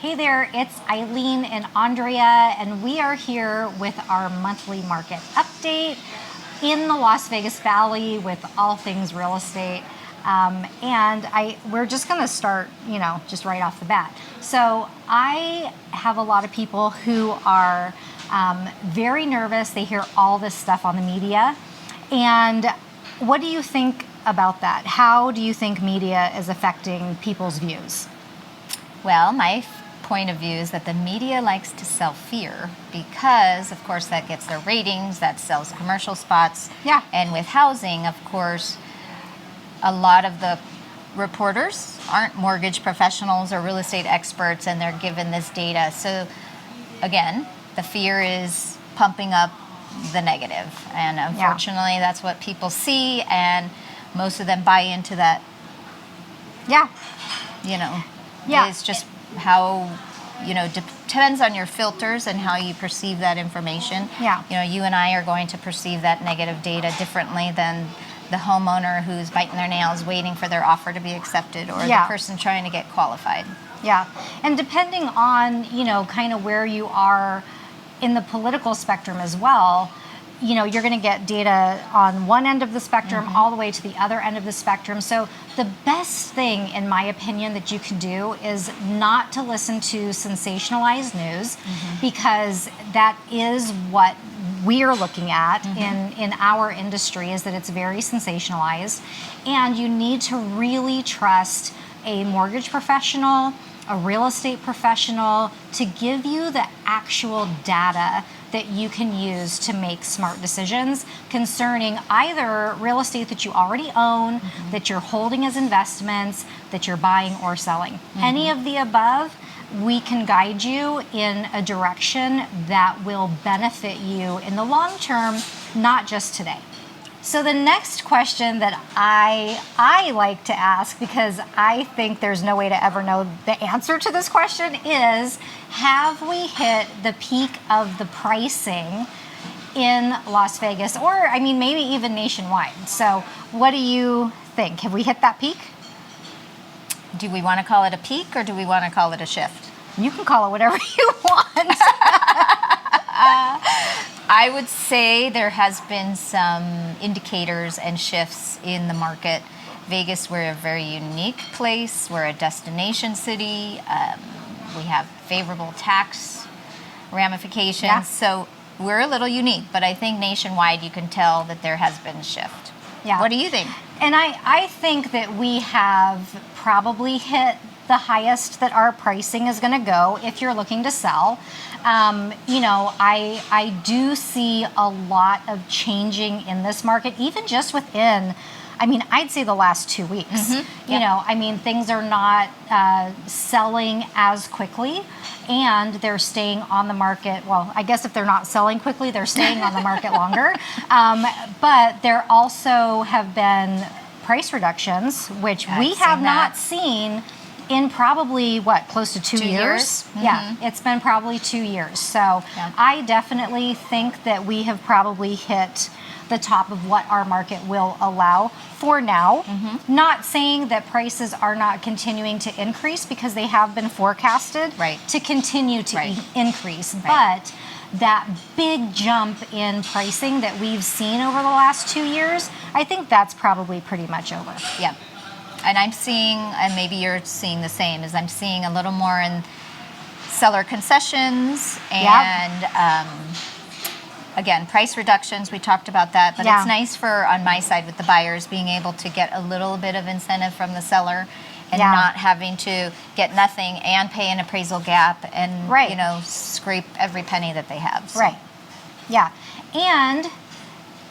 Hey there, it's Eileen and Aundrea, and we are here with our monthly market update in the Las Vegas Valley with all things real estate. We're just going to start, just right off the bat. So I have a lot of people who are very nervous. They hear all this stuff on the media. And what do you think about that? How do you think media is affecting people's views? Well, my point of view is that the media likes to sell fear because, of course, that gets their ratings, that sells commercial spots. Yeah. And with housing, of course, a lot of the reporters aren't mortgage professionals or real estate experts, and they're given this data. So, again, the fear is pumping up the negative. And unfortunately, that's what people see, and most of them buy into that. Yeah. Yeah. It's just how, depends on your filters and how you perceive that information. Yeah. You and I are going to perceive that negative data differently than the homeowner who's biting their nails waiting for their offer to be accepted, or the person trying to get qualified. Yeah. And depending on, kind of where you are in the political spectrum as well, you're going to get data on one end of the spectrum all the way to the other end of the spectrum. So the best thing, in my opinion, that you can do is not to listen to sensationalized news, because that is what we're looking at in our industry, is that it's very sensationalized. And you need to really trust a mortgage professional, a real estate professional, to give you the actual data that you can use to make smart decisions concerning either real estate that you already own, that you're holding as investments, that you're buying or selling. Any of the above, we can guide you in a direction that will benefit you in the long term, not just today. So the next question that I like to ask, because I think there's no way to ever know the answer to this question, is, have we hit the peak of the pricing in Las Vegas, or maybe even nationwide? So what do you think? Have we hit that peak? Do we want to call it a peak, or do we want to call it a shift? You can call it whatever you want. I would say there has been some indicators and shifts in the market. Vegas, we're a very unique place. We're a destination city. We have favorable tax ramifications. Yeah. So we're a little unique, but I think nationwide you can tell that there has been a shift. Yeah. What do you think? And I think that we have probably hit the highest that our pricing is going to go if you're looking to sell. I do see a lot of changing in this market, even just within, I'd say the last 2 weeks. Things are not selling as quickly, and they're staying on the market. Well, I guess if they're not selling quickly, they're staying on the market longer. But there also have been price reductions, which we have not seen in probably, close to 2 years? Yeah, it's been probably 2 years. So I definitely think that we have probably hit the top of what our market will allow for now. Not saying that prices are not continuing to increase, because they have been forecasted to continue to increase. But that big jump in pricing that we've seen over the last 2 years, I think that's probably pretty much over. Yeah. And I'm seeing, and maybe you're seeing the same, is I'm seeing a little more in seller concessions and, again, price reductions. We talked about that, but it's nice on my side with the buyers, being able to get a little bit of incentive from the seller and not having to get nothing and pay an appraisal gap and, scrape every penny that they have. So. Right. Yeah. And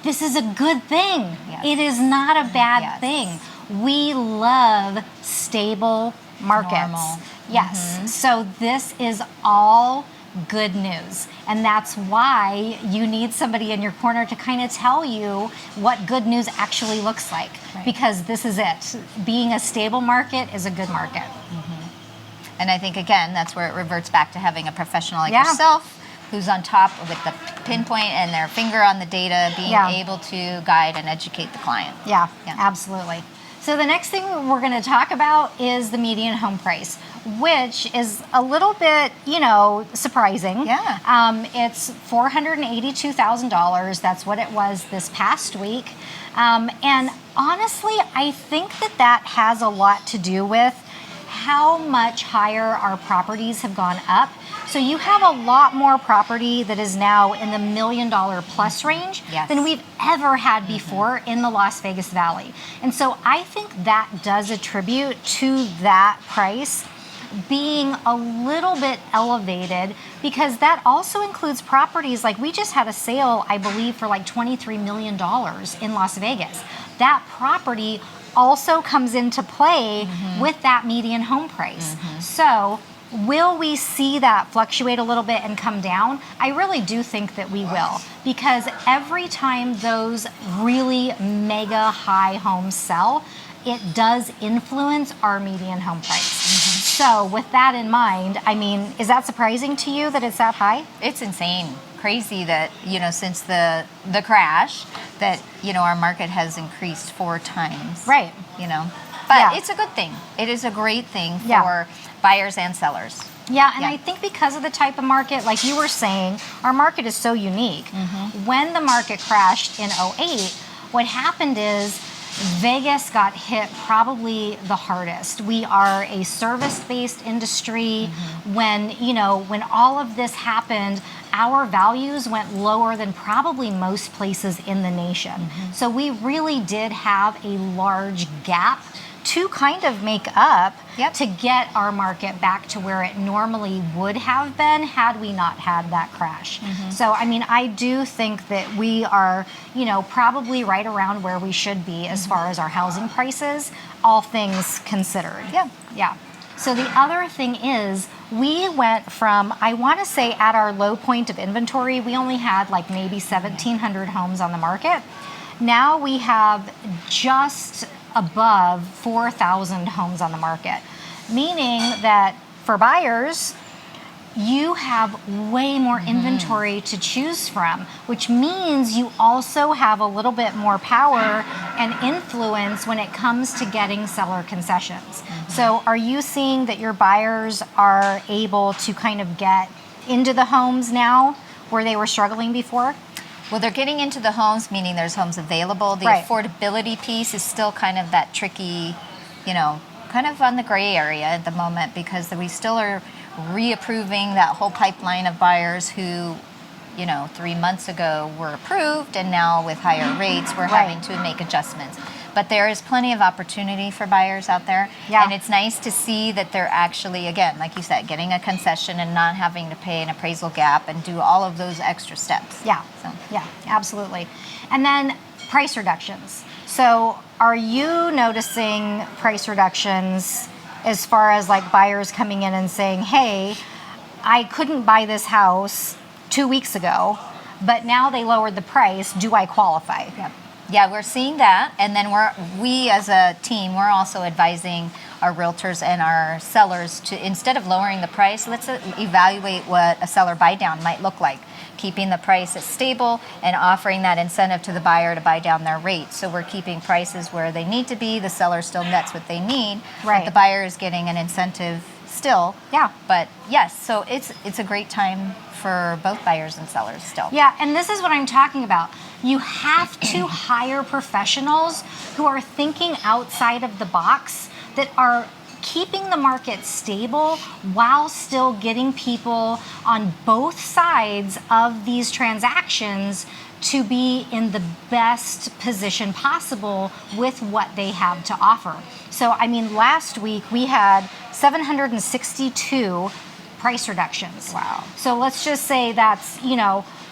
this is a good thing. Yes. It is not a bad thing. We love stable markets. Normal. Yes. So this is all good news. And that's why you need somebody in your corner to kind of tell you what good news actually looks like. Because this is it. Being a stable market is a good market. And I think, again, that's where it reverts back to having a professional like yourself, who's on top with the pinpoint and their finger on the data, being able to guide and educate the client. Yeah, absolutely. So the next thing we're going to talk about is the median home price. which is a little bit, surprising. Yeah. It's $482,000. That's what it was this past week. And honestly, I think that has a lot to do with how much higher our properties have gone up. So you have a lot more property that is now in the $1 million plus range than we've ever had before in the Las Vegas Valley. And so I think that does attribute to that price being a little bit elevated, because that also includes properties like we just had a sale, I believe, for like $23 million in Las Vegas. That property also comes into play with that median home price. So will we see that fluctuate a little bit and come down? I really do think that we will, because every time those really mega high homes sell, it does influence our median home price. So with that in mind, I mean, is that surprising to you that it's that high? It's insane. Crazy that, since the crash, that, our market has increased 4 times. Right. But it's a good thing. It is a great thing for buyers and sellers. Yeah, and I think because of the type of market, like you were saying, our market is so unique. When the market crashed in '08, what happened is Vegas got hit probably the hardest. We are a service-based industry. When all of this happened, our values went lower than probably most places in the nation. So we really did have a large gap to kind of make up to get our market back to where it normally would have been had we not had that crash. So, I mean, I do think that we are, probably right around where we should be as far as our housing prices, all things considered. Yeah. So the other thing is, we went from, I want to say at our low point of inventory, we only had like maybe 1,700 homes on the market. Now we have just above 4,000 homes on the market, meaning that for buyers, you have way more inventory to choose from, which means you also have a little bit more power and influence when it comes to getting seller concessions. So are you seeing that your buyers are able to kind of get into the homes now where they were struggling before? Well, they're getting into the homes, meaning there's homes available. The affordability piece is still kind of that tricky, kind of on the gray area at the moment, because we still are reapproving that whole pipeline of buyers who, 3 months ago were approved, and now with higher rates, we're having to make adjustments. But there is plenty of opportunity for buyers out there. And it's nice to see that they're actually, again, like you said, getting a concession and not having to pay an appraisal gap and do all of those extra steps. Yeah, absolutely. And then price reductions. So are you noticing price reductions as far as like buyers coming in and saying, hey, I couldn't buy this house 2 weeks ago, but now they lowered the price, do I qualify? Yeah, we're seeing that, and then we as a team, we're also advising our realtors and our sellers to, instead of lowering the price, let's evaluate what a seller buy down might look like, keeping the price as stable and offering that incentive to the buyer to buy down their rate. So we're keeping prices where they need to be, the seller still nets what they need, but the buyer is getting an incentive still. But yes, so it's a great time for both buyers and sellers still. Yeah, and this is what I'm talking about. You have to hire professionals who are thinking outside of the box, that are keeping the market stable while still getting people on both sides of these transactions to be in the best position possible with what they have to offer. So, I mean, last week we had 762 price reductions. Wow. So let's just say that's,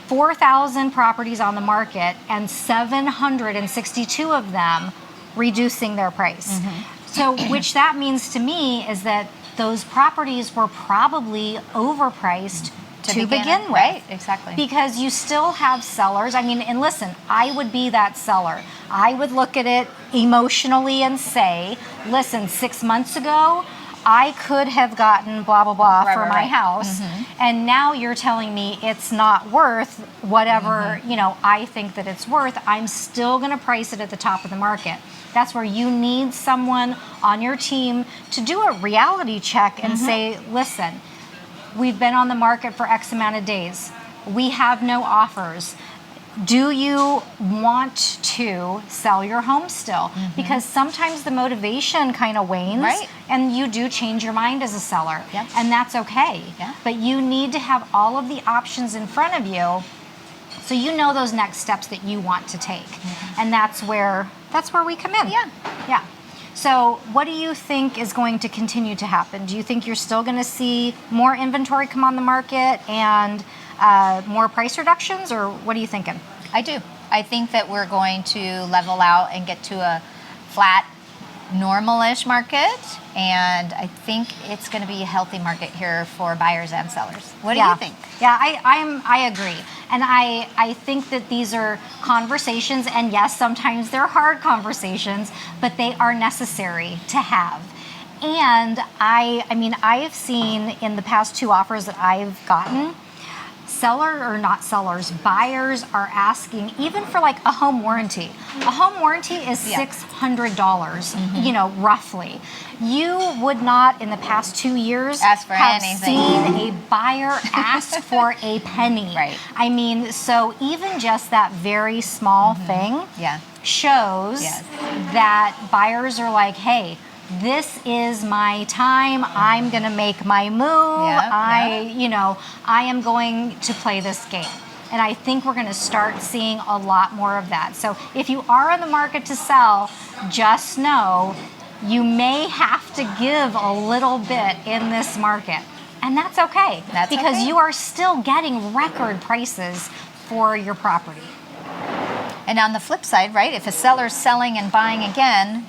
4,000 properties on the market and 762 of them reducing their price. So, which that means to me is that those properties were probably overpriced to begin with. Right, exactly. Because you still have sellers. I mean, and listen, I would be that seller. I would look at it emotionally and say, listen, 6 months ago, I could have gotten blah, blah, blah for my right. house. And now you're telling me it's not worth whatever, I think that it's worth. I'm still going to price it at the top of the market. That's where you need someone on your team to do a reality check and say, listen, we've been on the market for X amount of days. We have no offers. Do you want to sell your home still? Because sometimes the motivation kind of wanes, and you do change your mind as a seller, and that's okay. But you need to have all of the options in front of you, so you know those next steps that you want to take, and that's where we come in. Yeah. So what do you think is going to continue to happen? Do you think you're still going to see more inventory come on the market and more price reductions, or what are you thinking? I do. I think that we're going to level out and get to a flat, normal-ish market, and I think it's going to be a healthy market here for buyers and sellers. What do you think? Yeah, I agree. And I think that these are conversations, and yes, sometimes they're hard conversations, but they are necessary to have. And I have seen in the past 2 offers that I've gotten, buyers are asking even for like a home warranty. A home warranty is $600, roughly. You would not in the past 2 years ask for have anything. seen a buyer ask for a penny. I mean, so even just that very small thing shows that buyers are like, hey, this is my time. I'm going to make my move. I am going to play this game. And I think we're going to start seeing a lot more of that. So if you are on the market to sell, just know you may have to give a little bit in this market. And that's okay. Because you are still getting record prices for your property. And on the flip side, right, if a seller's selling and buying again,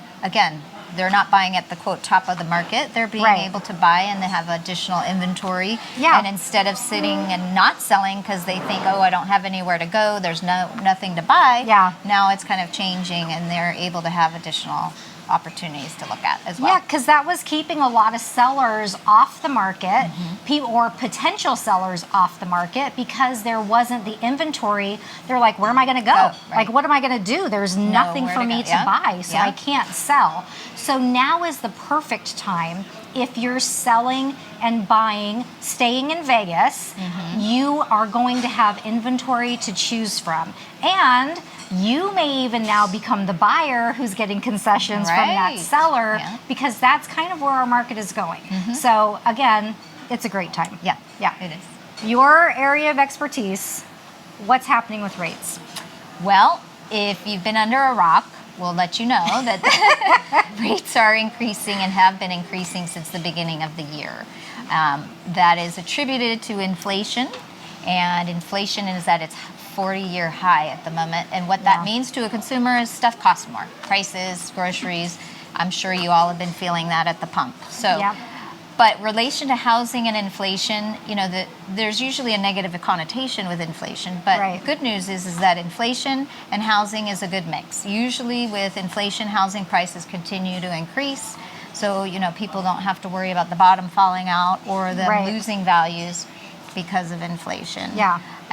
they're not buying at the quote top of the market. They're being able to buy, and they have additional inventory. And instead of sitting and not selling because they think, oh, I don't have anywhere to go, there's nothing to buy. Now it's kind of changing, and they're able to have additional opportunities to look at as well. Yeah, because that was keeping a lot of sellers off the market, or potential sellers off the market, because there wasn't the inventory. They're like, where am I going to go? Like, what am I going to do? There's nothing for me to buy, so I can't sell. So now is the perfect time. If you're selling and buying, staying in Vegas, you are going to have inventory to choose from. And you may even now become the buyer who's getting concessions from that seller, because that's kind of where our market is going. So again, it's a great time. Yeah, it is. Your area of expertise, what's happening with rates? Well, if you've been under a rock, we'll let you know that rates are increasing and have been increasing since the beginning of the year. That is attributed to inflation, and inflation is at its 40-year high at the moment. And what that means to a consumer is stuff costs more. Prices, groceries. I'm sure you all have been feeling that at the pump. So, but relation to housing and inflation, there's usually a negative connotation with inflation. But good news is that inflation and housing is a good mix. Usually with inflation, housing prices continue to increase. So, people don't have to worry about the bottom falling out or them losing values because of inflation.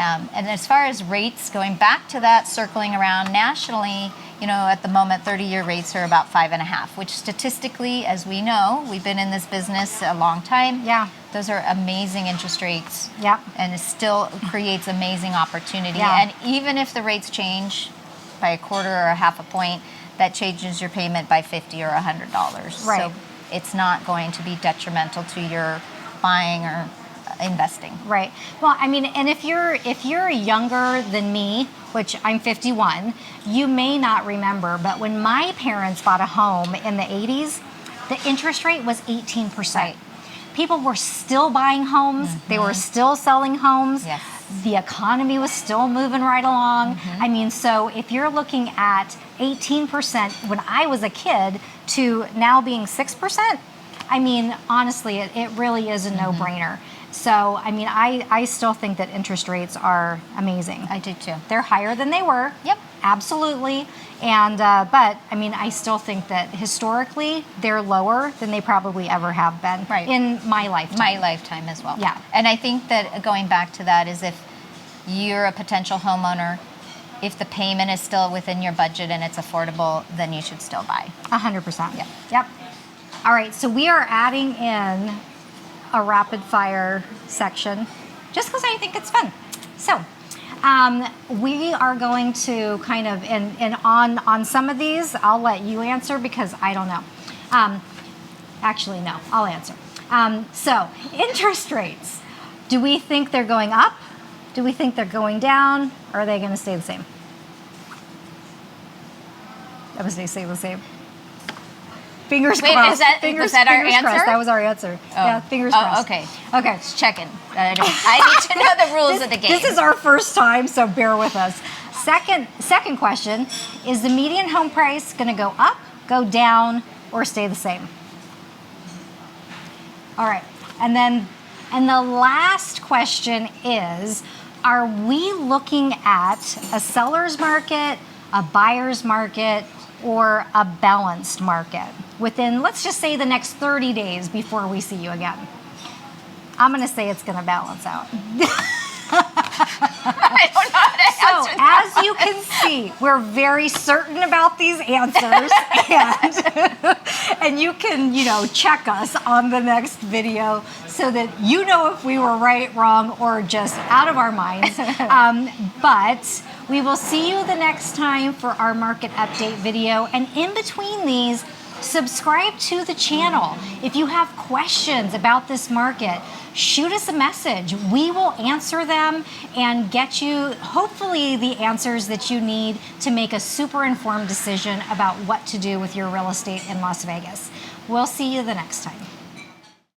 And as far as rates, going back to that, circling around nationally, at the moment, 30-year rates are about 5.5, which statistically, as we know, we've been in this business a long time. Those are amazing interest rates. And it still creates amazing opportunity. And even if the rates change by a quarter or a half a point, that changes your payment by $50 or $100. So it's not going to be detrimental to your buying or investing. Well, and if you're younger than me, which I'm 51, you may not remember, but when my parents bought a home in the 80s, the interest rate was 18%. People were still buying homes. They were still selling homes. The economy was still moving right along. So if you're looking at 18% when I was a kid to now being 6%, honestly, it really is a no-brainer. So, I still think that interest rates are amazing. I do too. They're higher than they were. absolutely. And but I mean, I still think that historically they're lower than they probably ever have been in my lifetime. My lifetime as well. Yeah. And I think that going back to that is if you're a potential homeowner, if the payment is still within your budget and it's affordable, then you should still buy. 100%. Yep. All right, so we are adding in a rapid fire section just because I think it's fun. So we are going to kind of, and on some of these, I'll let you answer because I don't know. Actually, no, I'll answer. So interest rates, do we think they're going up? Do we think they're going down? Or are they going to stay the same? I'm going to say the same. Fingers crossed. Was that our answer? Crossed. That was our answer. Oh. Yeah, fingers crossed. Okay. Just checking. I need to know the rules of the game. This is our first time, so bear with us. Second question, is the median home price going to go up, go down, or stay the same? All right. And the last question is, are we looking at a seller's market, a buyer's market, or a balanced market within, let's just say, the next 30 days before we see you again? I'm going to say it's going to balance out. I don't know how to answer that. As you can see, we're very certain about these answers, and you can, check us on the next video so that you know if we were right, wrong, or just out of our minds. But we will see you the next time for our market update video, and in between these, subscribe to the channel. If you have questions about this market, shoot us a message. We will answer them and get you, hopefully, the answers that you need to make a super informed decision about what to do with your real estate in Las Vegas. We'll see you the next time.